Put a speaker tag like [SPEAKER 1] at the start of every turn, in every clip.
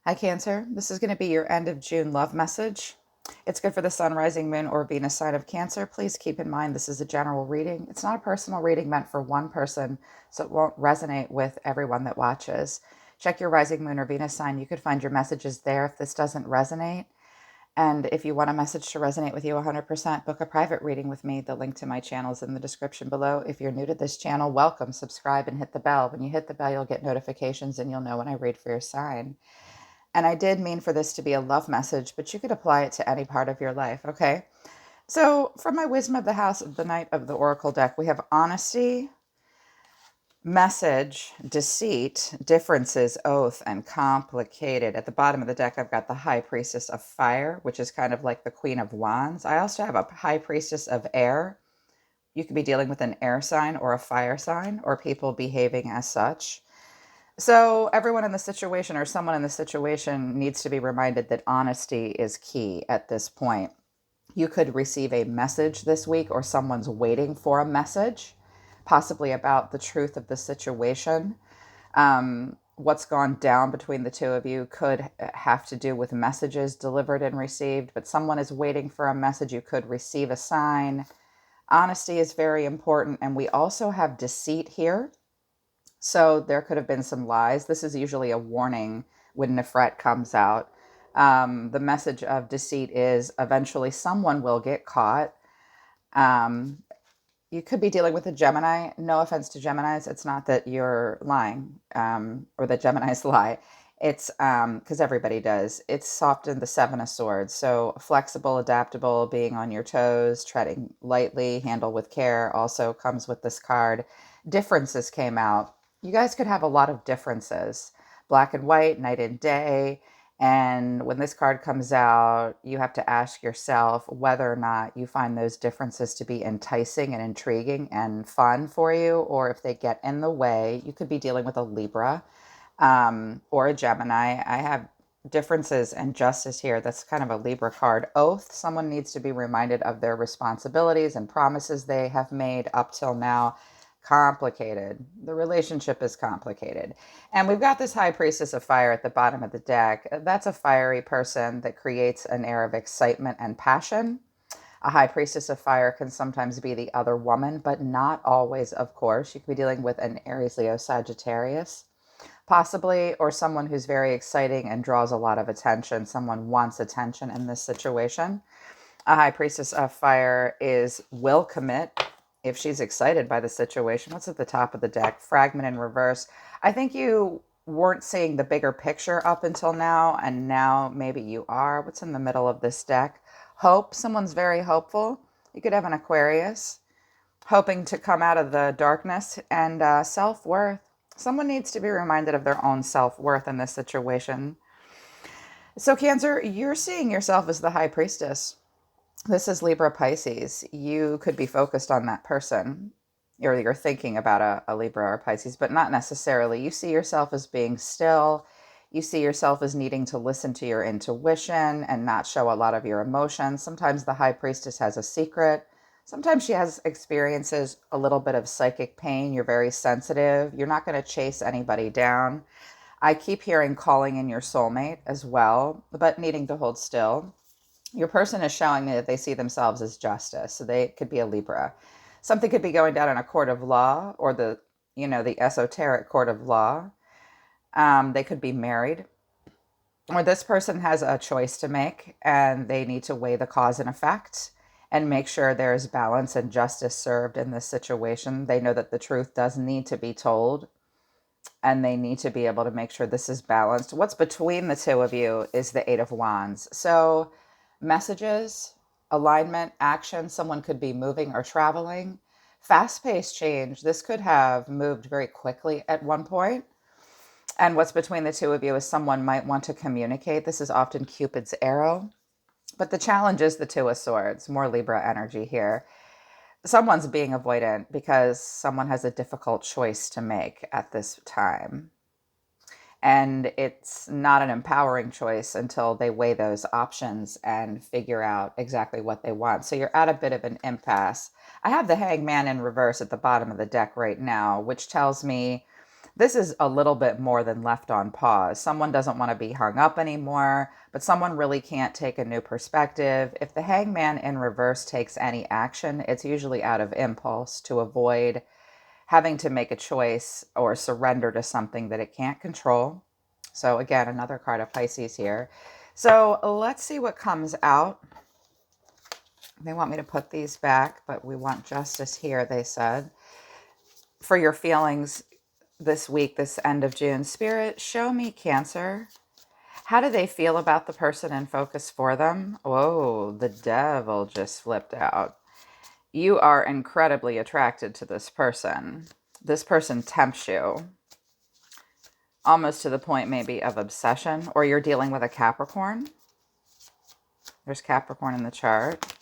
[SPEAKER 1] Hi, Cancer. This is going to be your end of June love message. It's good for the sun, rising moon, or Venus sign of Cancer. Please keep in mind this is a general reading. It's not a personal reading meant for one person, so it won't resonate with everyone that watches. Check your rising moon or Venus sign. You could find your messages there if this doesn't resonate. And if you want a message to resonate with you 100%, book a private reading with me. The link to my channel is in the description below. If you're new to this channel, welcome, subscribe, and hit the bell. When you hit the bell, you'll get notifications and you'll know when I read for your sign. And I did mean for this to be a love message, but you could apply it to any part of your life, okay? So, from my Wisdom of the House of the Knight of the Oracle deck, we have honesty, message, deceit, differences, oath, and complicated. At the bottom of the deck, I've got the High Priestess of Fire, which is kind of like the Queen of Wands. I also have a High Priestess of Air. You could be dealing with an air sign or a fire sign, or people behaving as such. So everyone in the situation or someone in the situation needs to be reminded that honesty is key at this point. You could receive a message this week, or someone's waiting for a message, possibly about the truth of the situation. What's gone down between the two of you could have to do with messages delivered and received, but someone is waiting for a message. You could receive a sign. Honesty is very important. And we also have deceit here. So there could have been some lies. This is usually a warning when Nefret comes out. The message of deceit is eventually someone will get caught. Um, you could be dealing with a Gemini. No offense to Geminis. It's not that you're lying or that Geminis lie. It's because everybody does. It's often the Seven of Swords. So flexible, adaptable, being on your toes, treading lightly, handle with care also comes with this card. Differences came out. You guys could have a lot of differences. Black and white, night and day. And when this card comes out, you have to ask yourself whether or not you find those differences to be enticing and intriguing and fun for you, or if they get in the way. You could be dealing with a Libra or a Gemini. I have differences and justice here. That's kind of a Libra card. Oath, someone needs to be reminded of their responsibilities and promises they have made up till now. Complicated. The relationship is complicated. And we've got this High Priestess of Fire at the bottom of the deck. That's a fiery person that creates an air of excitement and passion. A High Priestess of Fire can sometimes be the other woman, but not always, of course. You could be dealing with an Aries, Leo, Sagittarius, possibly, or someone who's very exciting and draws a lot of attention. Someone wants attention in this situation. A High Priestess of Fire will commit if she's excited by the situation. What's at the top of the deck? Fragment in reverse. I think you weren't seeing the bigger picture up until now, and now maybe you are. What's in the middle of this deck? Hope. Someone's very hopeful. You could have an Aquarius hoping to come out of the darkness. And self-worth. Someone needs to be reminded of their own self-worth in this situation. So Cancer, you're seeing yourself as the High Priestess. This is Libra Pisces. You could be focused on that person, or you're thinking about a Libra or Pisces, but not necessarily. You see yourself as being still. You see yourself as needing to listen to your intuition and not show a lot of your emotions. Sometimes the High Priestess has a secret. Sometimes she experiences a little bit of psychic pain. You're very sensitive. You're not going to chase anybody down. I keep hearing calling in your soulmate as well, but needing to hold still. Your person is showing me that they see themselves as justice. So they could be a Libra. Something could be going down in a court of law, or the esoteric court of law. They could be married, or this person has a choice to make and they need to weigh the cause and effect and make sure there is balance and justice served in this situation. They know that the truth does need to be told, and they need to be able to make sure this is balanced. What's between the two of you is the Eight of Wands. So messages, alignment, action. Someone could be moving or traveling. Fast-paced change. This could have moved very quickly at one point. And what's between the two of you is someone might want to communicate. This is often Cupid's arrow. But the challenge is the Two of Swords. More Libra energy here. Someone's being avoidant because someone has a difficult choice to make at this time. And it's not an empowering choice until they weigh those options and figure out exactly what they want. So you're at a bit of an impasse. I have the Hangman in reverse at the bottom of the deck right now, which tells me This is a little bit more than left on pause. Someone doesn't want to be hung up anymore, but someone really can't take a new perspective. If the hangman in reverse takes any action, it's usually out of impulse to avoid having to make a choice or surrender to something that it can't control. So again, another card of Pisces here. So let's see what comes out. They want me to put these back, but we want justice here, they said. For your feelings this week, this end of June, Spirit, show me Cancer. How do they feel about the person in focus for them? Whoa, the Devil just flipped out. You are incredibly attracted to this person. This person tempts you, almost to the point maybe of obsession, or you're dealing with a Capricorn. There's Capricorn in the chart.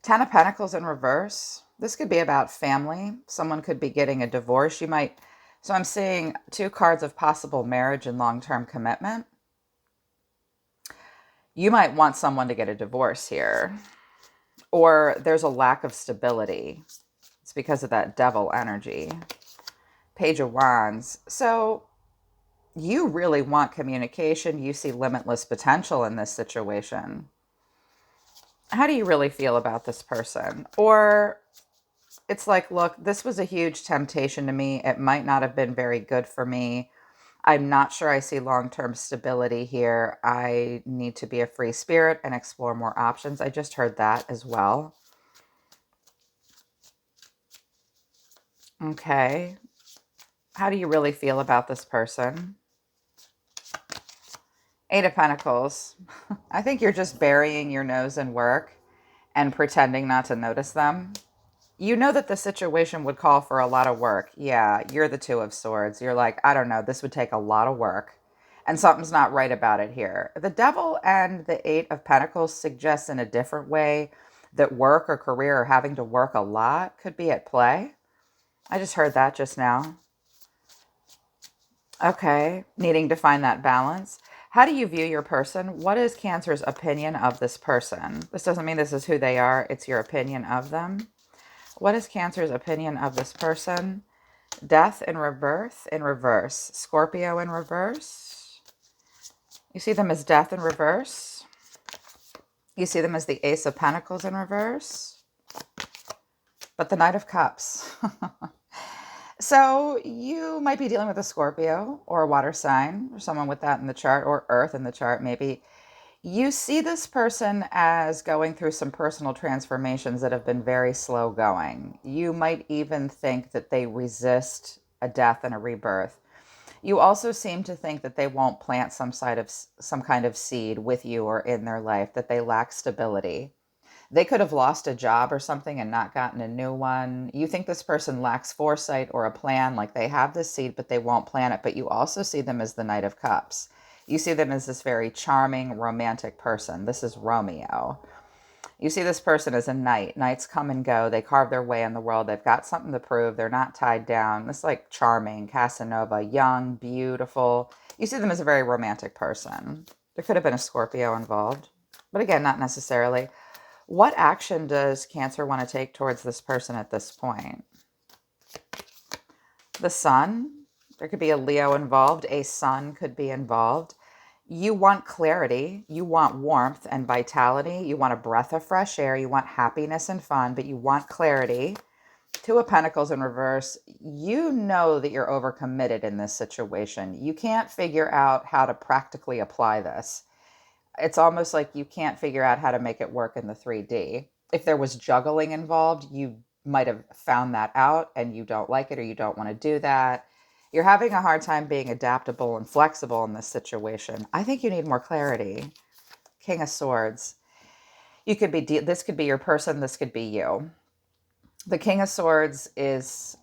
[SPEAKER 1] 10 of Pentacles in reverse. This could be about family. Someone could be getting a divorce. So I'm seeing 2 cards of possible marriage and long-term commitment. You might want someone to get a divorce here. Or there's a lack of stability. It's because of that Devil energy. Page of Wands. So you really want communication. You see limitless potential in this situation. How do you really feel about this person? Or it's like, look, this was a huge temptation to me. It might not have been very good for me. I'm not sure I see long-term stability here. I need to be a free spirit and explore more options. I just heard that as well. Okay. How do you really feel about this person? 8 of Pentacles. I think you're just burying your nose in work and pretending not to notice them. You know that the situation would call for a lot of work. Yeah, you're the 2 of Swords. You're like, I don't know, this would take a lot of work. And something's not right about it here. The Devil and the 8 of Pentacles suggests in a different way that work or career or having to work a lot could be at play. I just heard that just now. Okay, needing to find that balance. How do you view your person? What is Cancer's opinion of this person? This doesn't mean this is who they are. It's your opinion of them. What is Cancer's opinion of this person? Death in reverse. Scorpio in reverse. You see them as Death in reverse. You see them as the Ace of Pentacles in reverse. But the Knight of Cups. So you might be dealing with a Scorpio or a water sign or someone with that in the chart, or Earth in the chart maybe. You see this person as going through some personal transformations that have been very slow going. You might even think that they resist a death and a rebirth. You also seem to think that they won't plant some kind of seed with you or in their life, that they lack stability. They could have lost a job or something and not gotten a new one. You think this person lacks foresight or a plan, like they have this seed, but they won't plant it. But you also see them as the Knight of Cups. You see them as this very charming, romantic person. This is Romeo. You see this person as a knight. Knights come and go. They carve their way in the world. They've got something to prove. They're not tied down. It's like charming, Casanova, young, beautiful. You see them as a very romantic person. There could have been a Scorpio involved, but again, not necessarily. What action does Cancer want to take towards this person at this point? The Sun. There could be a Leo involved. A Sun could be involved. You want clarity. You want warmth and vitality. You want a breath of fresh air. You want happiness and fun, but you want clarity. 2 of Pentacles in reverse. You know that you're overcommitted in this situation. You can't figure out how to practically apply this. It's almost like you can't figure out how to make it work in the 3D. If there was juggling involved, you might have found that out and you don't like it or you don't want to do that. You're having a hard time being adaptable and flexible in this situation. I think you need more clarity. King of Swords. You could be, this could be your person, this could be you. The King of Swords is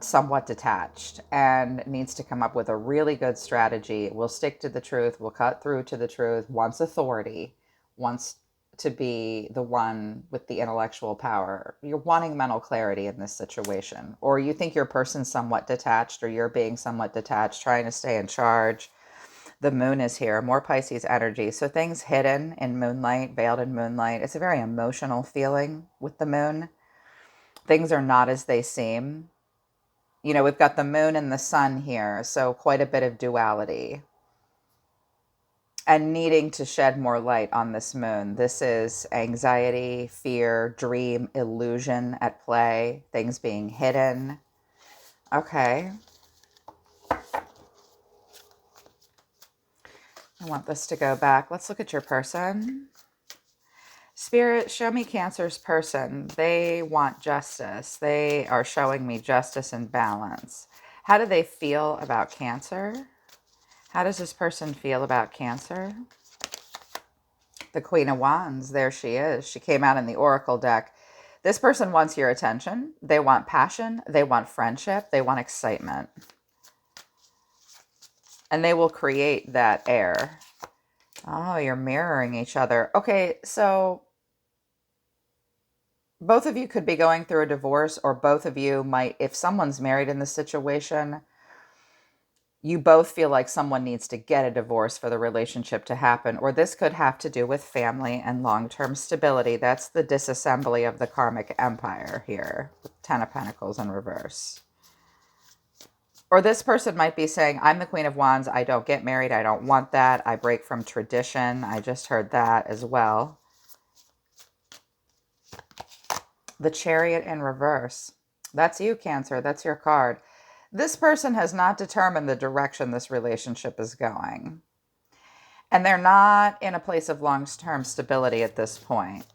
[SPEAKER 1] somewhat detached and needs to come up with a really good strategy. Will stick to the truth, will cut through to the truth, wants authority, wants to be the one with the intellectual power. You're wanting mental clarity in this situation. Or you think your person's somewhat detached, or you're being somewhat detached, trying to stay in charge. The moon is here, more Pisces energy. So things hidden in moonlight, veiled in moonlight. It's a very emotional feeling with the moon. Things are not as they seem. You know, we've got the moon and the sun here, so quite a bit of duality. And needing to shed more light on this moon. This is anxiety, fear, dream, illusion at play, things being hidden. Okay. I want this to go back. Let's look at your person. Spirit, show me Cancer's person. They want justice. They are showing me justice and balance. How do they feel about Cancer? How does this person feel about Cancer? The Queen of Wands, there she is. She came out in the Oracle deck. This person wants your attention. They want passion. They want friendship. They want excitement. And they will create that air. Oh, you're mirroring each other. Okay, so both of you could be going through a divorce, or both of you might, if someone's married in this situation, you both feel like someone needs to get a divorce for the relationship to happen, or this could have to do with family and long-term stability. That's the disassembly of the karmic empire here, with 10 of Pentacles in reverse. Or this person might be saying, I'm the Queen of Wands, I don't get married, I don't want that, I break from tradition. I just heard that as well. The Chariot in reverse. That's you, Cancer, that's your card. This person has not determined the direction this relationship is going. And they're not in a place of long-term stability at this point.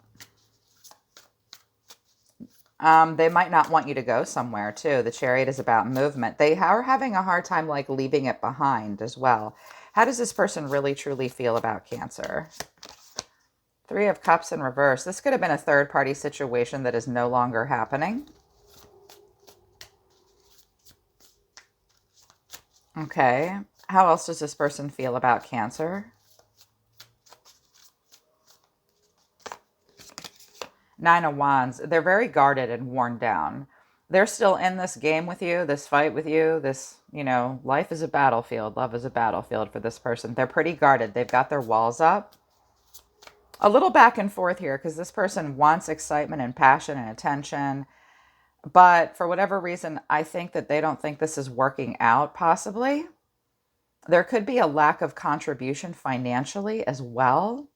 [SPEAKER 1] They might not want you to go somewhere, too. The Chariot is about movement. They are having a hard time, like, leaving it behind as well. How does this person really, truly feel about Cancer? Three of Cups in reverse. This could have been a third-party situation that is no longer happening. Okay. How else does this person feel about Cancer? Nine of Wands. They're very guarded and worn down. They're still in this game with you, this fight with you, this, you know, life is a battlefield. Love is a battlefield for this person. They're pretty guarded. They've got their walls up. A little back and forth here because this person wants excitement and passion and attention. But for whatever reason, I think that they don't think this is working out, possibly. There could be a lack of contribution financially as well.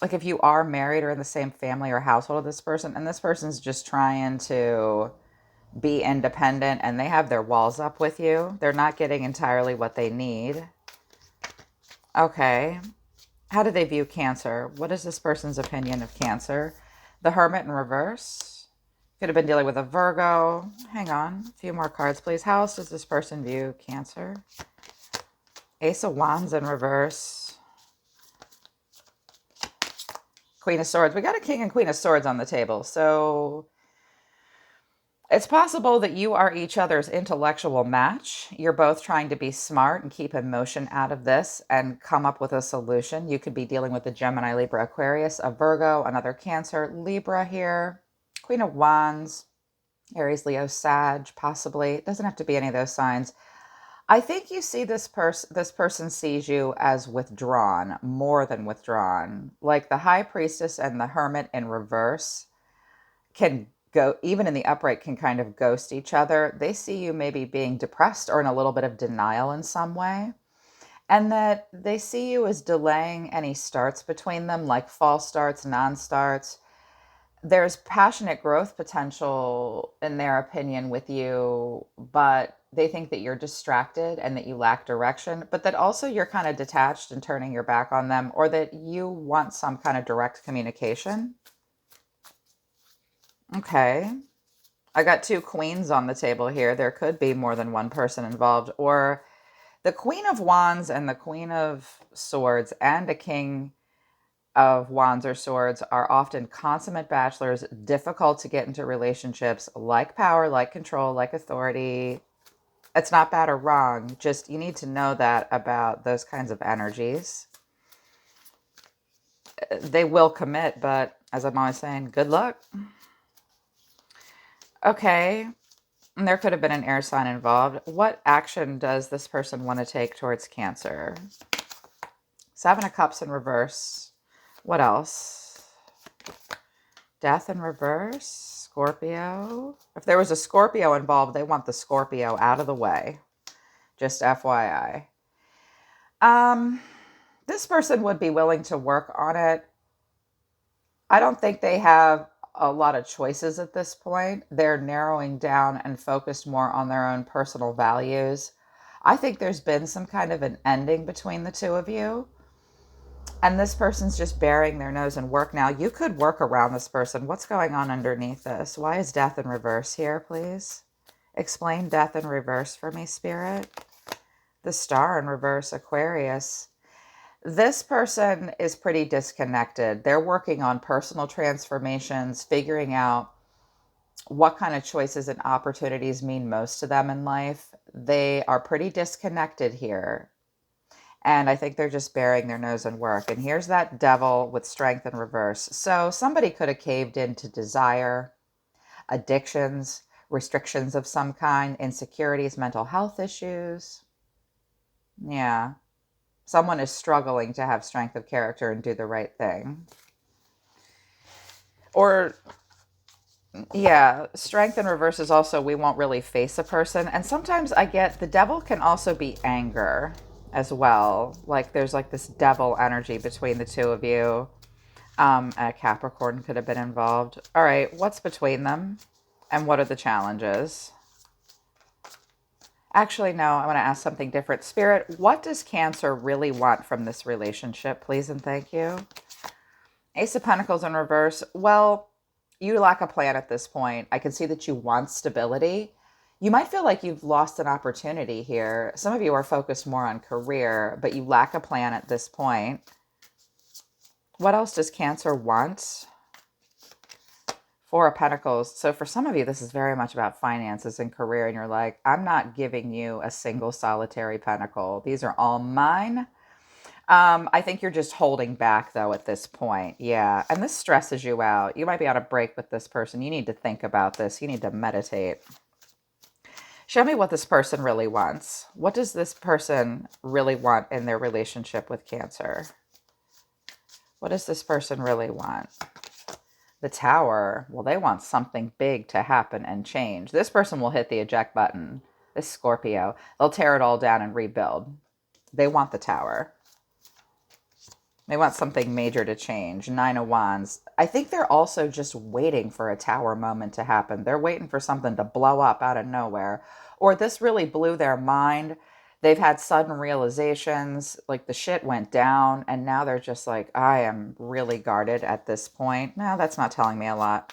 [SPEAKER 1] Like if you are married or in the same family or household of this person, and this person's just trying to be independent and they have their walls up with you. They're not getting entirely what they need. Okay. How do they view Cancer? What is this person's opinion of Cancer? The Hermit in reverse. Could have been dealing with a Virgo. Hang on. A few more cards, please. How else does this person view Cancer? Ace of Wands in reverse. Queen of Swords. We got a King and Queen of Swords on the table. So it's possible that you are each other's intellectual match. You're both trying to be smart and keep emotion out of this and come up with a solution. You could be dealing with a Gemini, Libra, Aquarius, a Virgo, another Cancer, Libra here. Queen of Wands, Aries, Leo, Sag, possibly. It doesn't have to be any of those signs. I think you see this person sees you as withdrawn, more than withdrawn. Like the High Priestess and the Hermit in reverse can go, even in the upright, can kind of ghost each other. They see you maybe being depressed or in a little bit of denial in some way. And that they see you as delaying any starts between them, like false starts, non-starts. There's passionate growth potential in their opinion with you, but they think that you're distracted and that you lack direction, but that also you're kind of detached and turning your back on them, or that you want some kind of direct communication. Okay. I got two queens on the table here. There could be more than one person involved, or the Queen of Wands and the Queen of Swords and a King of Wands or Swords are often consummate bachelors, difficult to get into relationships, like power, like control, like authority. It's not bad or wrong. Just you need to know that about those kinds of energies. They will commit, but as I'm always saying, good luck. Okay. And there could have been an air sign involved. What action does this person want to take towards Cancer? Seven of Cups in reverse. What else? Death in reverse. Scorpio. If there was a Scorpio involved, they want the Scorpio out of the way. Just FYI. This person would be willing to work on it. I don't think they have a lot of choices at this point. They're narrowing down and focused more on their own personal values. I think there's been some kind of an ending between the two of you. And this person's just burying their nose in work now. You could work around this person. What's going on underneath this? Why is death in reverse here, please? Explain death in reverse for me, Spirit. The star in reverse, Aquarius. This person is pretty disconnected. They're working on personal transformations, figuring out what kind of choices and opportunities mean most to them in life. They are pretty disconnected here. And I think they're just burying their nose in work. And here's that devil with strength in reverse. So somebody could have caved into desire, addictions, restrictions of some kind, insecurities, mental health issues. Yeah. Someone is struggling to have strength of character and do the right thing. Or, yeah, strength in reverse is also we won't really face a person. And sometimes I get the devil can also be anger as well. Like there's like this devil energy between the two of you. A Capricorn could have been involved. All right, what's between them? And what are the challenges? Actually, no, I want to ask something different. Spirit, what does Cancer really want from this relationship? Please and thank you. Ace of Pentacles in reverse. Well, you lack a plan at this point. I can see that you want stability. You might feel like you've lost an opportunity here. Some of you are focused more on career, but you lack a plan at this point. What else does Cancer want? Four of Pentacles. So for some of you, this is very much about finances and career. And you're like, I'm not giving you a single solitary pentacle. These are all mine. I think you're just holding back, though, at this point. Yeah. And this stresses you out. You might be on a break with this person. You need to think about this. You need to meditate. Show me what this person really wants. What does this person really want in their relationship with Cancer? What does this person really want? The Tower, well, they want something big to happen and change. This person will hit the eject button. This Scorpio, they'll tear it all down and rebuild. They want the Tower. They want something major to change. Nine of Wands. I think they're also just waiting for a Tower moment to happen. They're waiting for something to blow up out of nowhere. Or this really blew their mind. They've had sudden realizations, like the shit went down, and now they're just like, I am really guarded at this point. No, that's not telling me a lot.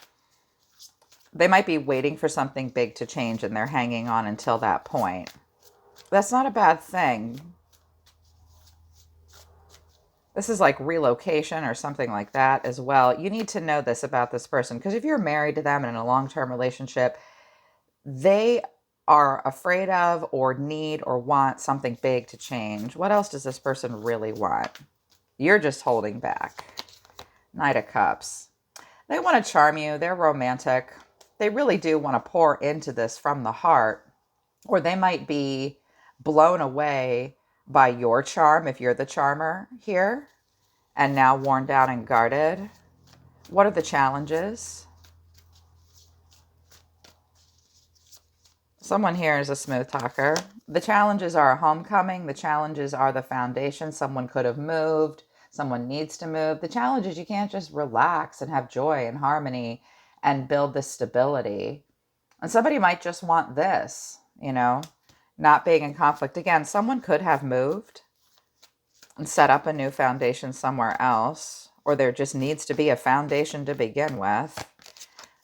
[SPEAKER 1] They might be waiting for something big to change, and they're hanging on until that point. That's not a bad thing. This is like relocation or something like that as well. You need to know this about this person, because if you're married to them and in a long-term relationship, they are afraid of or need or want something big to change. What else does this person really want? You're just holding back. Knight of Cups. They want to charm you. They're romantic. They really do want to pour into this from the heart. Or they might be blown away by your charm if you're the charmer here and now worn down and guarded. What are the challenges? Someone here is a smooth talker. The challenges are a homecoming. The challenges are the foundation. Someone could have moved. Someone needs to move. The challenge is you can't just relax and have joy and harmony and build this stability. And somebody might just want this, you know, not being in conflict. Again, someone could have moved and set up a new foundation somewhere else, or there just needs to be a foundation to begin with.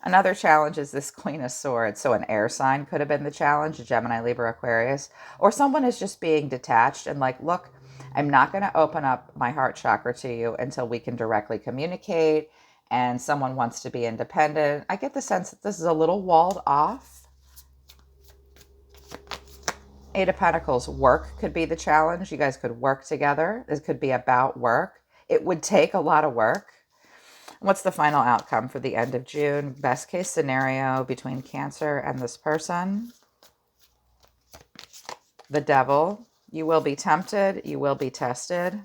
[SPEAKER 1] Another challenge is this Queen of Swords. So an air sign could have been the challenge, Gemini, Libra, Aquarius. Or someone is just being detached and like, look, I'm not going to open up my heart chakra to you until we can directly communicate and someone wants to be independent. I get the sense that this is a little walled off. Eight of Pentacles, work could be the challenge. You guys could work together. This could be about work. It would take a lot of work. What's the final outcome for the end of June? Best case scenario between Cancer and this person. The Devil. You will be tempted. You will be tested.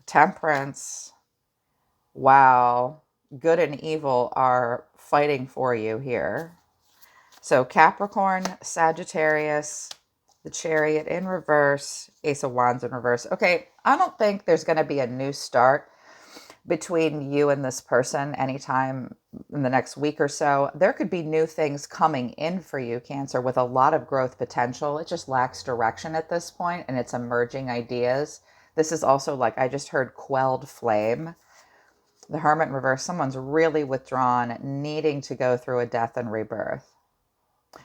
[SPEAKER 1] Temperance. Wow. Good and evil are fighting for you here. So Capricorn, Sagittarius, the Chariot in reverse, Ace of Wands in reverse. Okay, I don't think there's going to be a new start between you and this person anytime in the next week or so. There could be new things coming in for you, Cancer, with a lot of growth potential. It just lacks direction at this point, and it's emerging ideas. This is also like I just heard quelled flame. The Hermit in reverse, someone's really withdrawn, needing to go through a death and rebirth,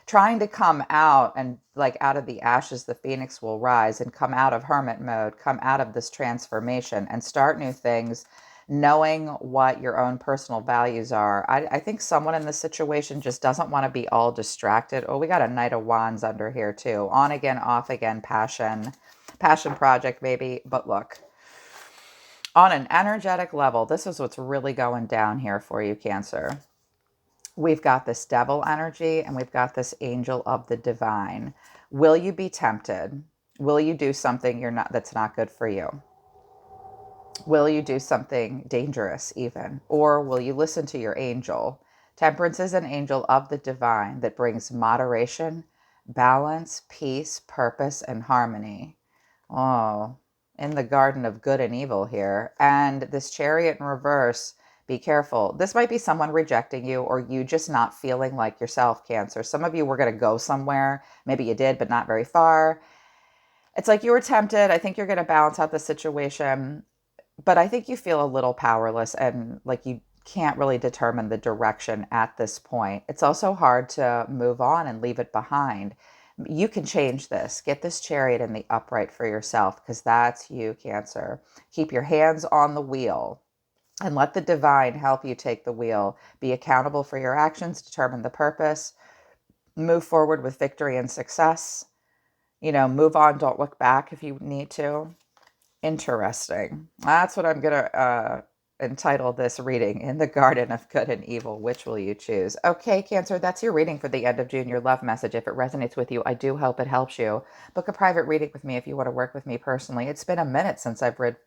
[SPEAKER 1] trying to come out, and like out of the ashes the phoenix will rise, and come out of hermit mode, come out of this transformation and start new things, knowing what your own personal values are. I think someone in this situation just doesn't want to be all distracted. Oh, we got a Knight of Wands under here too. On again, off again, passion project maybe. But look, on an energetic level, this is what's really going down here for you, Cancer. We've got this devil energy and we've got this angel of the divine. Will you be tempted? Will you do something that's not good for you? Will you do something dangerous even? Or will you listen to your angel? Temperance is an angel of the divine that brings moderation, balance, peace, purpose, and harmony. Oh, in the garden of good and evil here. And this Chariot in reverse, be careful. This might be someone rejecting you, or you just not feeling like yourself, Cancer. Some of you were going to go somewhere. Maybe you did, but not very far. It's like you were tempted. I think you're going to balance out the situation, but I think you feel a little powerless and like you can't really determine the direction at this point. It's also hard to move on and leave it behind. You can change this. Get this Chariot in the upright for yourself, because that's you, Cancer. Keep your hands on the wheel and let the divine help you take the wheel. Be accountable for your actions, determine the purpose, move forward with victory and success. Move on, don't look back if you need to. Interesting. That's what I'm going to entitle this reading, In the Garden of Good and Evil. Which will you choose? Okay, Cancer, that's your reading for the end of June, your love message. If it resonates with you, I do hope it helps you. Book a private reading with me if you want to work with me personally. It's been a minute since I've read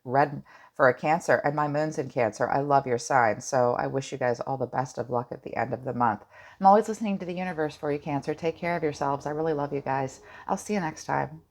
[SPEAKER 1] for a Cancer, and my moon's in Cancer. I love your sign, so I wish you guys all the best of luck at the end of the month. I'm always listening to the universe for you, Cancer. Take care of yourselves. I really love you guys. I'll see you next time.